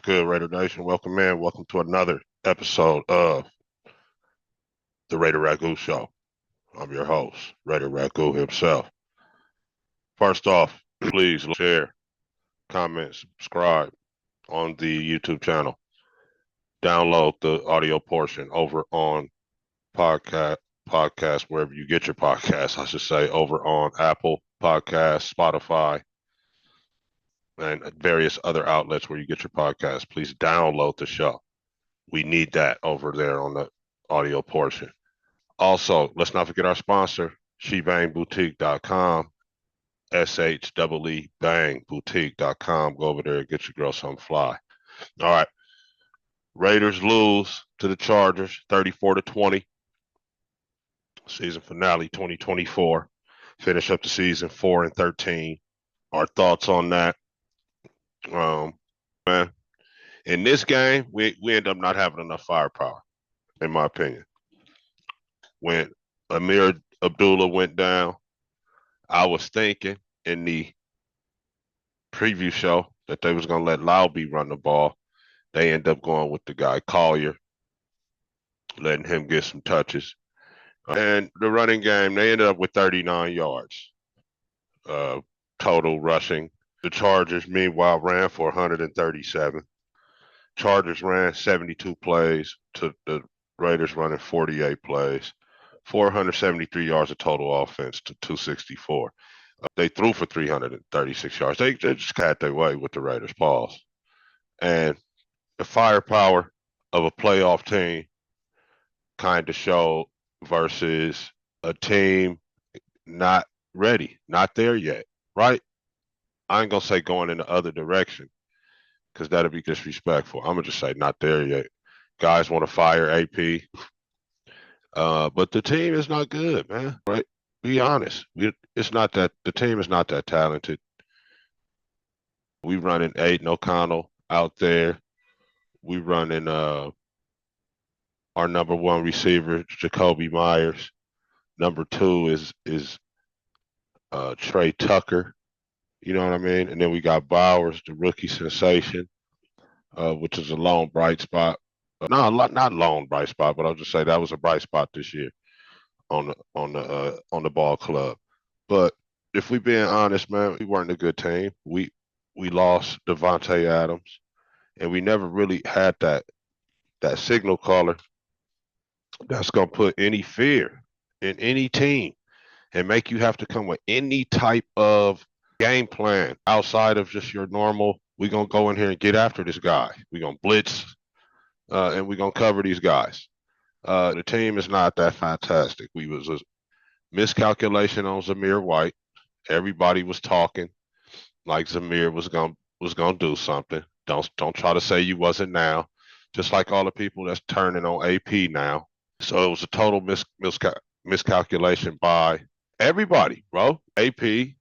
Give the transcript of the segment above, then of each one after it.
good, Raider Nation? Welcome in. Welcome to another episode of the Raider Ragu Show. I'm your host, Raider Ragu himself. First off, please share, comment, subscribe on the YouTube channel. Download the audio portion over on podcast wherever you get your podcasts. I should say over on Apple Podcasts, Spotify, and various other outlets where you get your podcasts. Please download the show. We need that over there on the audio portion. Also, let's not forget our sponsor, shebangboutique.com, SHEE bangboutique.com. Go over there and get your girl some fly. All right. Raiders lose to the Chargers 34-20. Season finale 2024. Finish up the season 4-13. Our thoughts on that. Man, in this game, we end up not having enough firepower, in my opinion. When Amir Abdullah went down, I was thinking in the preview show that they was going to let Laube run the ball. They end up going with the guy Collier, letting him get some touches. And the running game, they ended up with 39 yards total rushing. The Chargers, meanwhile, ran for 137. Chargers ran 72 plays to the Raiders running 48 plays. 473 yards of total offense to 264. They threw for 336 yards. They just had their way with the Raiders' pause. And the firepower of a playoff team kind of showed versus a team not ready, not there yet, right? I ain't going to say going in the other direction because that'd be disrespectful. I'm going to just say not there yet. Guys want to fire AP. But the team is not good, man. Right? Be honest. It's not that the team is not that talented. We running Aiden O'Connell out there. We running our number one receiver, Jacoby Myers. Number two is Trey Tucker. You know what I mean? And then we got Bowers, the rookie sensation, which is a lone bright spot. No, not lone bright spot, but I'll just say that was a bright spot this year on the ball club. But if we being honest, man, we weren't a good team. We lost Devontae Adams, and we never really had that signal caller that's gonna put any fear in any team and make you have to come with any type of game plan outside of just your normal. We're gonna go in here and get after this guy. We're gonna blitz, and we're gonna cover these guys. The team is not that fantastic. We was a miscalculation on Zamir White. Everybody was talking like Zamir was gonna do something. Don't try to say you wasn't now. Just like all the people that's turning on AP now. So it was a total miscalculation by everybody, bro. AP,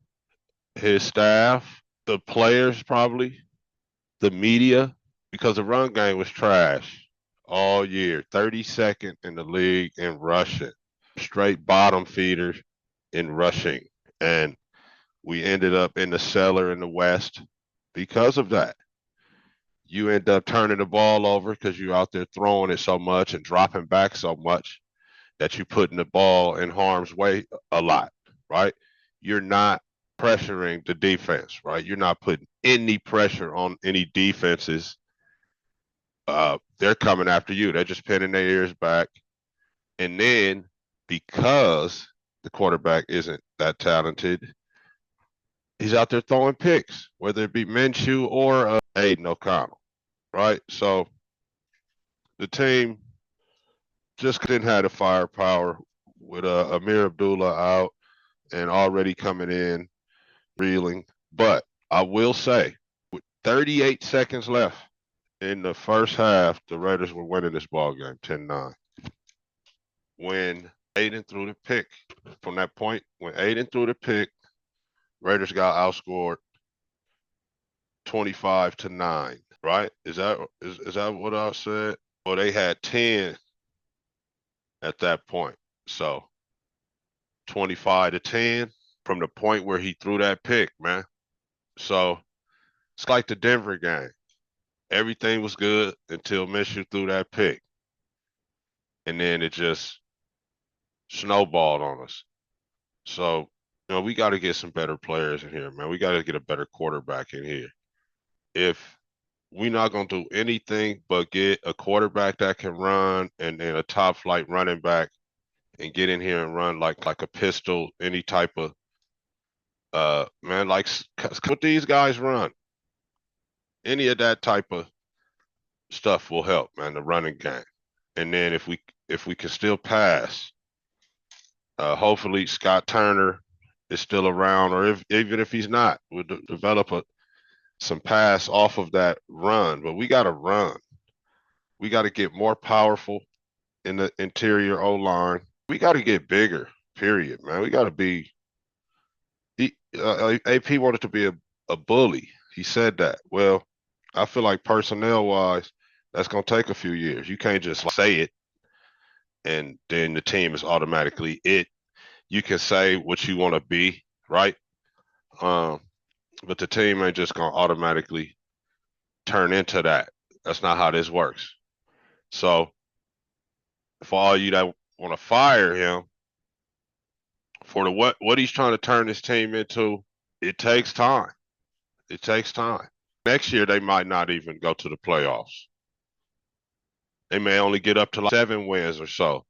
his staff, the players probably, the media, because the run game was trash all year. 32nd in the league in rushing, straight bottom feeder in rushing. And we ended up in the cellar in the West because of that. You end up turning the ball over because you're out there throwing it so much and dropping back so much that you're putting the ball in harm's way a lot, right? You're not pressuring the defense, right? You're not putting any pressure on any defenses. They're coming after you. They're just pinning their ears back. And then because the quarterback isn't that talented, he's out there throwing picks, whether it be Minshew or Aiden O'Connell, right? So the team just didn't have the firepower with Amir Abdullah out and already coming in reeling. But I will say, with 38 seconds left in the first half, the Raiders were winning this ball game 10-9. When Aiden threw the pick, from that point, when Aiden threw the pick, Raiders got outscored 25-9. Right? Is that what I said? Well, they had 10 at that point. So 25-10 from the point where he threw that pick, man. So it's like the Denver game. Everything was good until Minshew threw that pick, and then it just snowballed on us. So, we got to get some better players in here, man. We got to get a better quarterback in here. If we're not going to do anything but get a quarterback that can run and then a top flight running back and get in here and run like a pistol, any type of man, like what these guys run, any of that type of stuff will help, man. The running game, and then if we can still pass, hopefully Scott Turner is still around, or if even if he's not, we'll develop some pass off of that run. But we got to run. We got to get more powerful in the interior O line. We got to get bigger. Period, man. We got to be. AP wanted to be a bully. He said that. Well, I feel like personnel wise, that's gonna take a few years. You can't just say it and then the team is automatically it. You can say what you want to be, right? Um, but the team ain't just gonna automatically turn into that. That's not how this works. So for all you that want to fire him for the what he's trying to turn his team into, it takes time. It takes time. Next year they might not even go to the playoffs. They may only get up to like 7 wins or so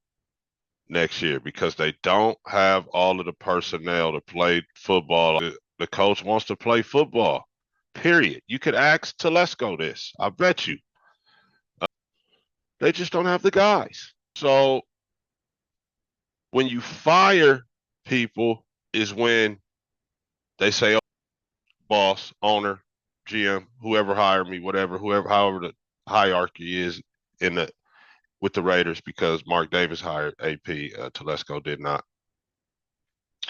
next year because they don't have all of the personnel to play football. The coach wants to play football. Period. You could ask Telesco this. I bet you. They just don't have the guys. So when you fire people is when they say, oh, boss, owner, GM, whoever hired me, whatever, however the hierarchy is in the with the Raiders, because Mark Davis hired AP, Telesco did not.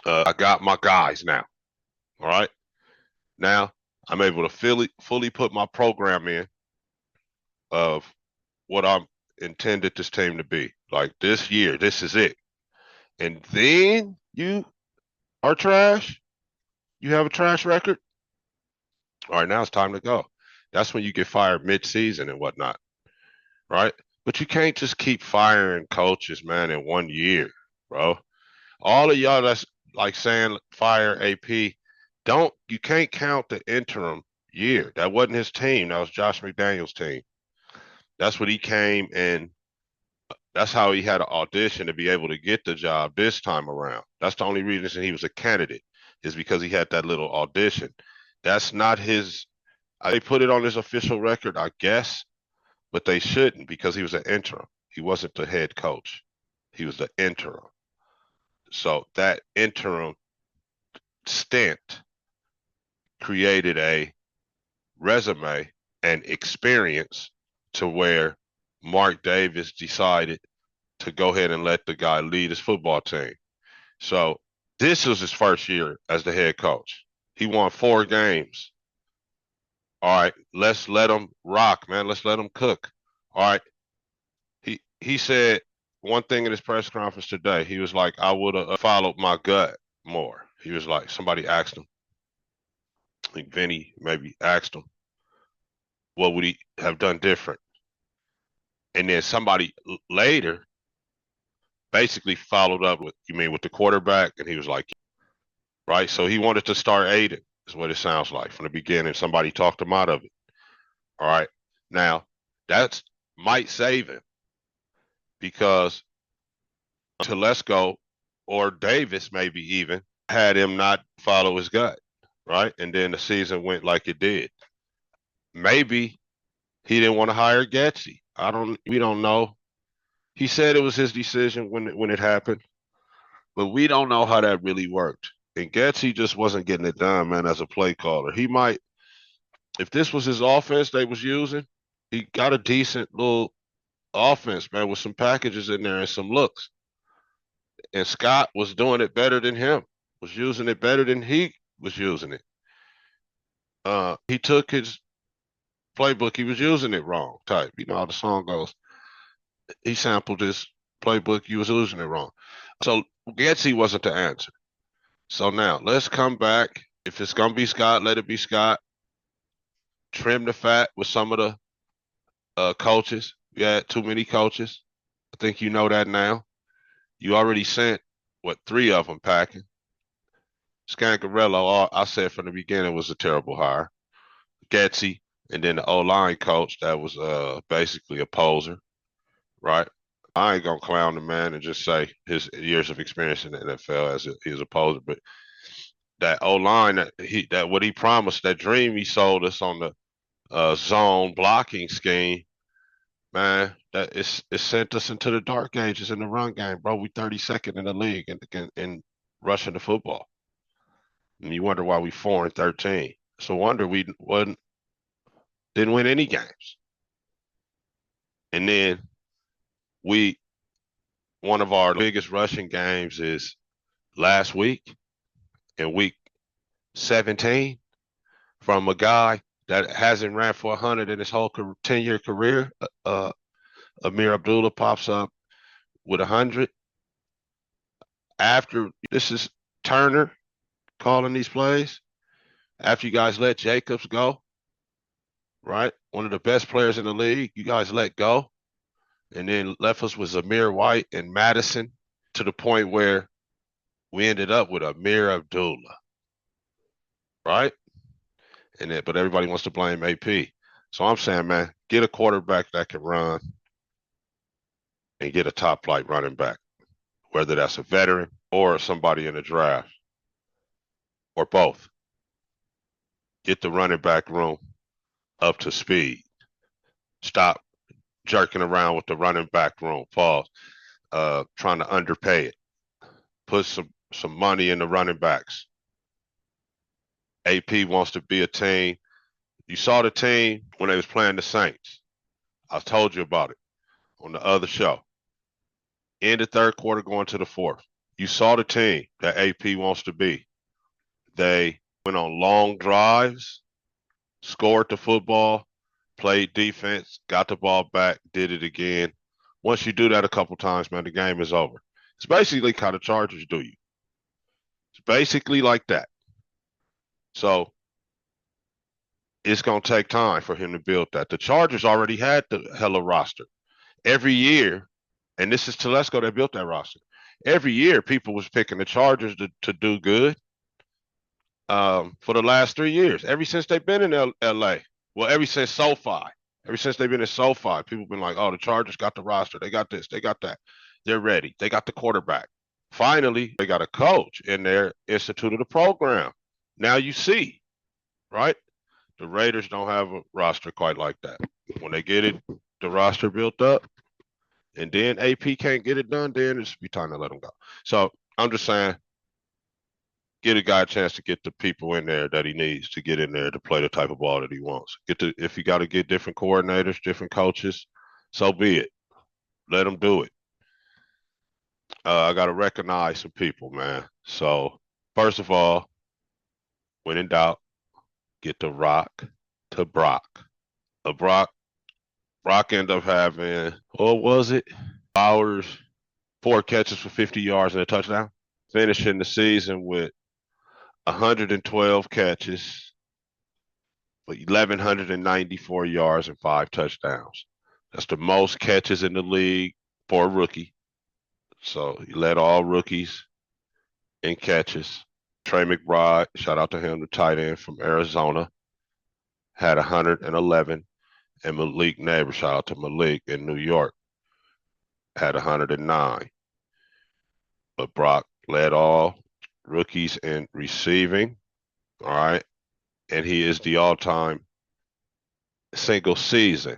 I got my guys now. All right. Now I'm able to fully put my program in of what I'm intended this team to be. Like this year, this is it. And then you are trash. You have a trash record. All right, now it's time to go. That's when you get fired mid-season and whatnot, right? But you can't just keep firing coaches, man, in 1 year, bro. All of y'all that's like saying fire AP, you can't count the interim year. That wasn't his team. That was Josh McDaniels' team. That's what he came and that's how he had an audition to be able to get the job this time around. That's the only reason he was a candidate is because he had that little audition. That's not his. They put it on his official record, I guess, but they shouldn't because he was an interim. He wasn't the head coach. He was the interim. So that interim stint created a resume and experience to where Mark Davis decided to go ahead and let the guy lead his football team. So this was his first year as the head coach. He won 4 games. All right, let's let him rock, man. Let's let him cook. All right. He said one thing in his press conference today. He was like, I would have followed my gut more. He was like, somebody asked him. I think Vinny maybe asked him, what would he have done different? And then somebody later basically followed up with, you mean with the quarterback? And he was like, right. So he wanted to start Aiden, is what it sounds like from the beginning. Somebody talked him out of it. All right. Now, that might save him because Telesco or Davis, maybe even, had him not follow his gut, right? And then the season went like it did. Maybe he didn't want to hire Getsy. We don't know. He said it was his decision when it happened, but we don't know how that really worked. And Getsy just wasn't getting it done, man, as a play caller. He might, if this was his offense they was using, he got a decent little offense, man, with some packages in there and some looks. And Scott was doing it better than him, was using it better than he was using it. He took his playbook, he was using it wrong type. You know how the song goes. He sampled his playbook, he was using it wrong. So Getsy wasn't the answer. So now let's come back. If it's gonna be Scott, let it be Scott. Trim the fat with some of the coaches. We had too many coaches. I think you know that now. You already sent, what, three of them packing. Scangarello, I said from the beginning, was a terrible hire. Getsy, and then the O-line coach that was basically a poser, right? I ain't gonna clown the man and just say his years of experience in the NFL as he's a poser, but that O-line that what he promised, that dream he sold us on the zone blocking scheme, man, that it sent us into the dark ages in the run game, bro. We 32nd in the league in rushing the football, and you wonder why we 4-13. So wonder we wasn't didn't win any games, and then we one of our biggest rushing games is last week in week 17 from a guy that hasn't ran for 100 in his whole 10-year career. Amir Abdullah pops up with 100. After this is Turner calling these plays. After you guys let Jacobs go, right? One of the best players in the league, you guys let go. And then left us with Zamir White and Madison to the point where we ended up with Amir Abdullah, right? But everybody wants to blame AP. So I'm saying, man, get a quarterback that can run and get a top flight running back, whether that's a veteran or somebody in the draft or both. Get the running back room up to speed. Stop jerking around with the running back room. Pause. Trying to underpay it. Put some money in the running backs. AP wants to be a team. You saw the team when they was playing the Saints. I told you about it on the other show. In the third quarter, going to the fourth. You saw the team that AP wants to be. They went on long drives, scored the football, played defense, got the ball back, did it again. Once you do that a couple times, man, the game is over. It's basically how the Chargers do you. It's basically like that. So it's going to take time for him to build that. The Chargers already had the hella roster. Every year, and this is Telesco that built that roster. Every year, people was picking the Chargers to do good for the last 3 years. Ever since they've been in L.A. Well, ever since SoFi. Ever since they've been in SoFi, people have been like, oh, the Chargers got the roster. They got this. They got that. They're ready. They got the quarterback. Finally, they got a coach in there, instituted a program. Now you see, right? The Raiders don't have a roster quite like that. When they get it, the roster built up, and then AP can't get it done, then it's be time to let them go. So I'm just saying, get a guy a chance to get the people in there that he needs to get in there to play the type of ball that he wants. If you got to get different coordinators, different coaches, so be it. Let them do it. I got to recognize some people, man. So first of all, when in doubt, get the Rock to Brock. Brock ended up having, what was it? Hours, 4 catches for 50 yards and a touchdown. Finishing the season with 112 catches for 1,194 yards and 5 touchdowns. That's the most catches in the league for a rookie. So he led all rookies in catches. Trey McBride, shout out to him, the tight end from Arizona, had 111. And Malik Neighbor, shout out to Malik in New York, had 109. But Brock led all rookies in receiving, all right? And he is the all-time single season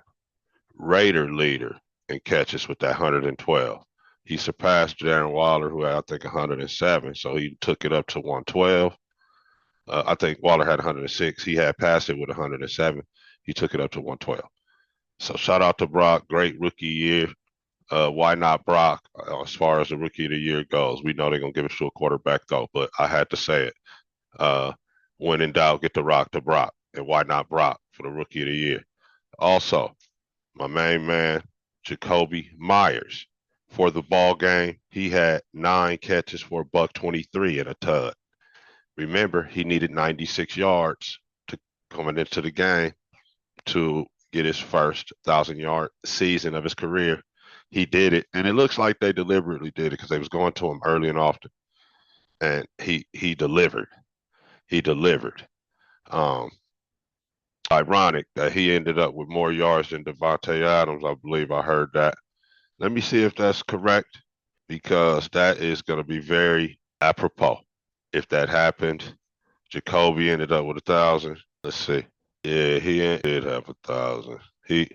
Raider leader in catches with that 112. He surpassed Darren Waller, who had, I think, 107, so he took it up to 112. I think Waller had 106. He had passed it with 107. He took it up to 112. So shout out to Brock, great rookie year. Why not Brock as far as the rookie of the year goes? We know they're going to give it to a quarterback, though, but I had to say it. When in doubt, get the Rock to Brock. And why not Brock for the rookie of the year? Also, my main man, Jacoby Myers. For the ball game, he had 9 catches for $123 and a tud. Remember, he needed 96 yards to coming into the game to get his first 1,000-yard season of his career. He did it, and it looks like they deliberately did it because they was going to him early and often, and he delivered. He delivered. Um, Ironic that he ended up with more yards than Devontae Adams. I believe I heard that. Let me see if that's correct because that is going to be very apropos. If that happened, Jacoby ended up with 1,000. Let's see. Yeah, he did have 1,000. He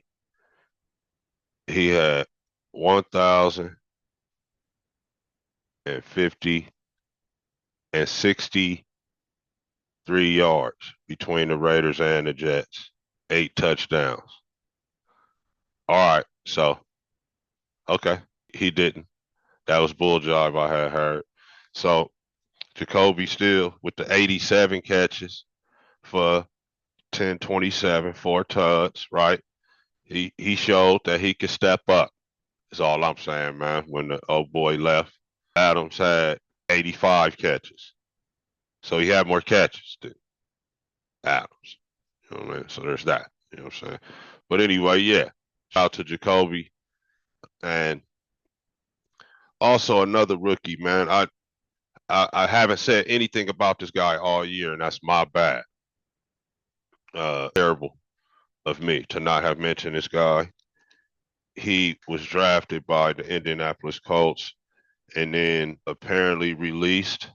had 1,050 and 63 yards between the Raiders and the Jets. 8 touchdowns. All right, so okay, he didn't. That was bull jive I had heard. So Jacoby still with the 87 catches for 1027, 4 tuds, right? He showed that he could step up. Is all I'm saying, man. When the old boy left, Adams had 85 catches. So he had more catches than Adams. You know what I mean? So there's that. You know what I'm saying? But anyway, yeah. Shout out to Jacoby. And also another rookie, man. I haven't said anything about this guy all year, and that's my bad. Terrible of me to not have mentioned this guy. He was drafted by the Indianapolis Colts and then apparently released,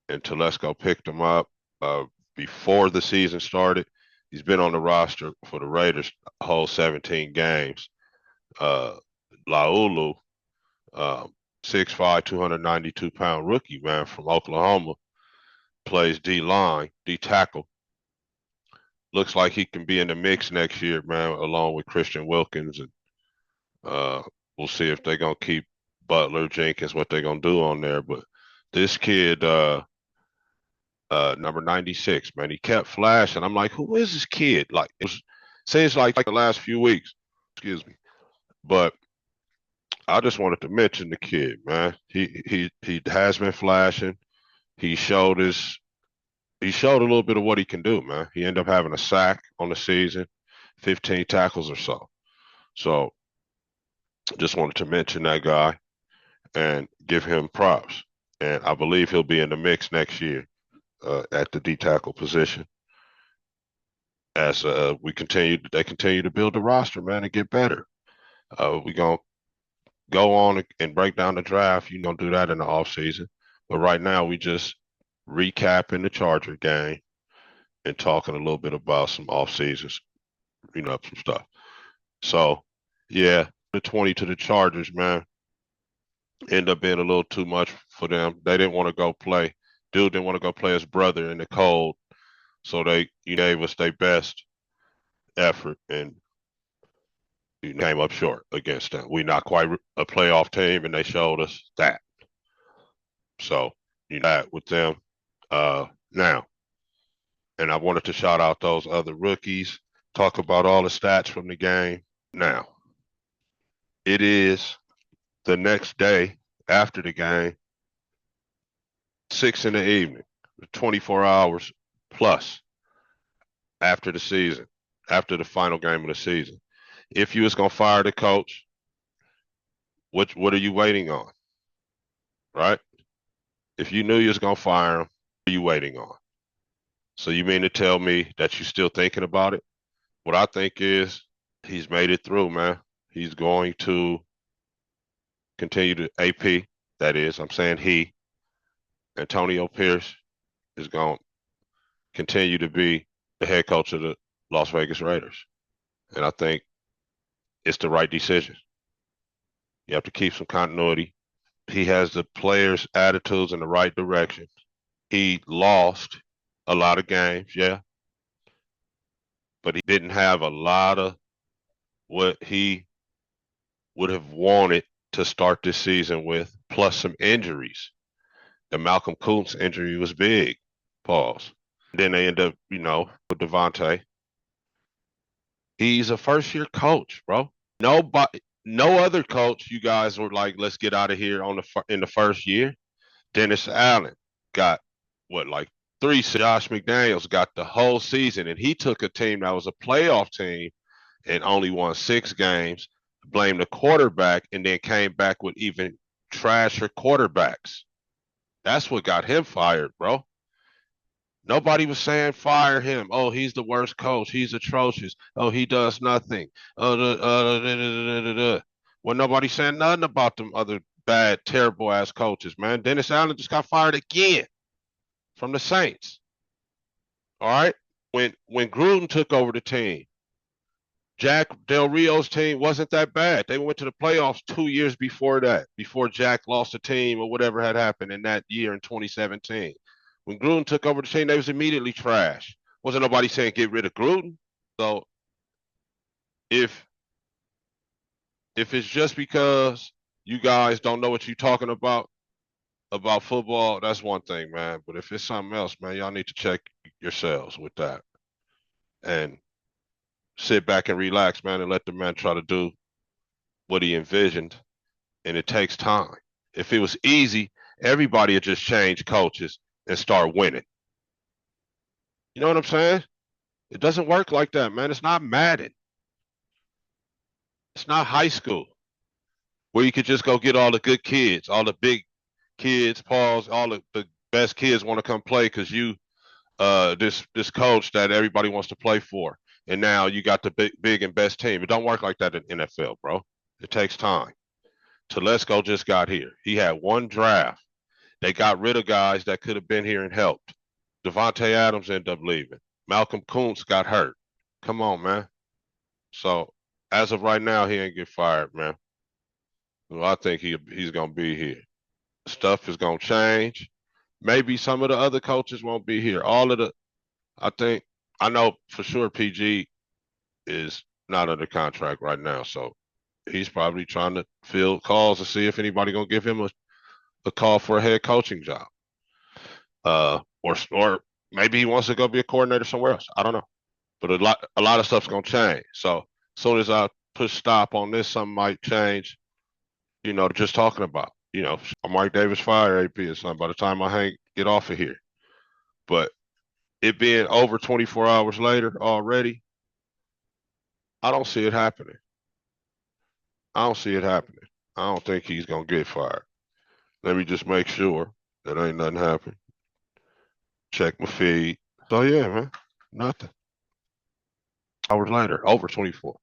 and Telesco picked him up before the season started. He's been on the roster for the Raiders whole 17 games. Laulu, uh, 6'5", 292-pound rookie, man, from Oklahoma, plays D-line, D-tackle. Looks like he can be in the mix next year, man, along with Christian Wilkins. And we'll see if they're going to keep Butler, Jenkins, what they're going to do on there. But this kid, number 96, man, he kept flashing. I'm like, who is this kid? Like, it was, seems like the last few weeks. Excuse me. But I just wanted to mention the kid, man. He has been flashing. He showed his he showed a little bit of what he can do, man. He ended up having a sack on the season, 15 tackles or so. So just wanted to mention that guy and give him props. And I believe he'll be in the mix next year at the D tackle position as they continue to build the roster, man, and get better. We're gonna go on and break down the draft. You know, do that in the off season. But right now, we just recapping the Charger game and talking a little bit about some off seasons, some stuff. So, yeah, the 20 to the Chargers, man, end up being a little too much for them. They didn't want to go play. Dude didn't want to go play his brother in the cold, so they gave us their best effort and came up short against them. We not quite a playoff team, and they showed us that. So, that with them. Now, and I wanted to shout out those other rookies, talk about all the stats from the game. Now, it is the next day after the game, 6 in the evening, 24 hours plus after the season, after the final game of the season. If you was gonna fire the coach, what are you waiting on? Right? If you knew you was gonna fire him, what are you waiting on? So you mean to tell me that you're still thinking about it? What I think is he's made it through, man. He's going to continue to AP. That is, I'm saying Antonio Pierce, is going to continue to be the head coach of the Las Vegas Raiders. And I think it's the right decision. You have to keep some continuity. He has the players' attitudes in the right direction. He lost a lot of games, yeah, but he didn't have a lot of what he would have wanted to start this season with, plus some injuries. The Malcolm Kuntz injury was big. Pause. Then they end up, with Devontae. He's a first-year coach, bro. Nobody, no other coach. You guys were like, let's get out of here in the first year. Dennis Allen got what, like 3. Josh McDaniels got the whole season, and he took a team that was a playoff team and only won 6 games, blamed the quarterback, and then came back with even trasher quarterbacks. That's what got him fired, bro. Nobody was saying fire him. Oh, he's the worst coach. He's atrocious. Oh, he does nothing. Well, nobody saying nothing about them other bad, terrible ass coaches, man. Dennis Allen just got fired again from the Saints. All right. When Gruden took over the team, Jack Del Rio's team wasn't that bad. They went to the playoffs 2 years before that, before Jack lost the team or whatever had happened in that year in 2017. When Gruden took over the team, they was immediately trash. Wasn't nobody saying get rid of Gruden. So if if it's just because you guys don't know what you're talking about football, that's one thing, man. But if it's something else, man, y'all need to check yourselves with that and sit back and relax, man, and let the man try to do what he envisioned. And it takes time. If it was easy, everybody would just change coaches and start winning. You know what I'm saying? It doesn't work like that, man. It's not Madden. It's not high school where you could just go get all the good kids, all the big kids, pause, all the best kids want to come play because you this coach that everybody wants to play for. And now you got the big and best team. It don't work like that in NFL, bro. It takes time. Telesco just got here. He had one draft. They got rid of guys that could have been here and helped. Devontae Adams ended up leaving. Malcolm Kuntz got hurt. Come on, man. So as of right now, he ain't get fired, man. Well, I think he's gonna be here. Stuff is gonna change. Maybe some of the other coaches won't be here. I think I know for sure PG is not under contract right now, so he's probably trying to field calls to see if anybody gonna give him a call for a head coaching job. Or maybe he wants to go be a coordinator somewhere else. I don't know. But a lot of stuff's gonna change. So as soon as I push stop on this, something might change. Just talking about. Mike Davis fire AP or something by the time get off of here. But it being over 24 hours later already, I don't see it happening. I don't see it happening. I don't think he's gonna get fired. Let me just make sure that ain't nothing happen. Check my feed. So yeah, man, nothing. Hours later, over 24.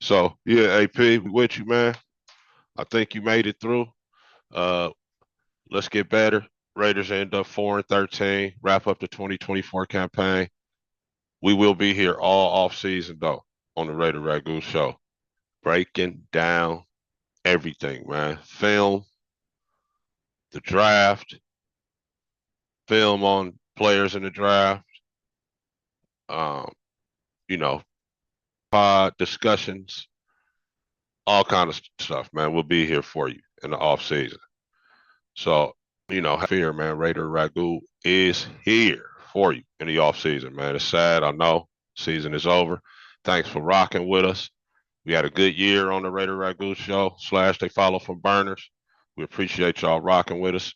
So yeah, AP, we with you, man. I think you made it through. Uh, let's get better. Raiders end up 4-13, wrap up the 2024 campaign. We will be here all off season though on the Raider Ragu show, breaking down everything, man. Film, the draft, film on players in the draft. Um, you know, pod discussions, all kind of stuff, man. We'll be here for you in the off season. So, fear, man. Raider Ragu is here for you in the off season, man. It's sad, I know. Season is over. Thanks for rocking with us. We had a good year on the Raider Ragu show. / they follow from burners. We appreciate y'all rocking with us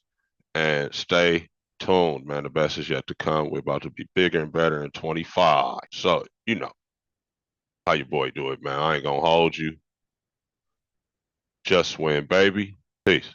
and stay tuned, man. The best is yet to come. We're about to be bigger and better in 25. So, how your boy do it, man. I ain't gonna hold you. Just win, baby. Peace.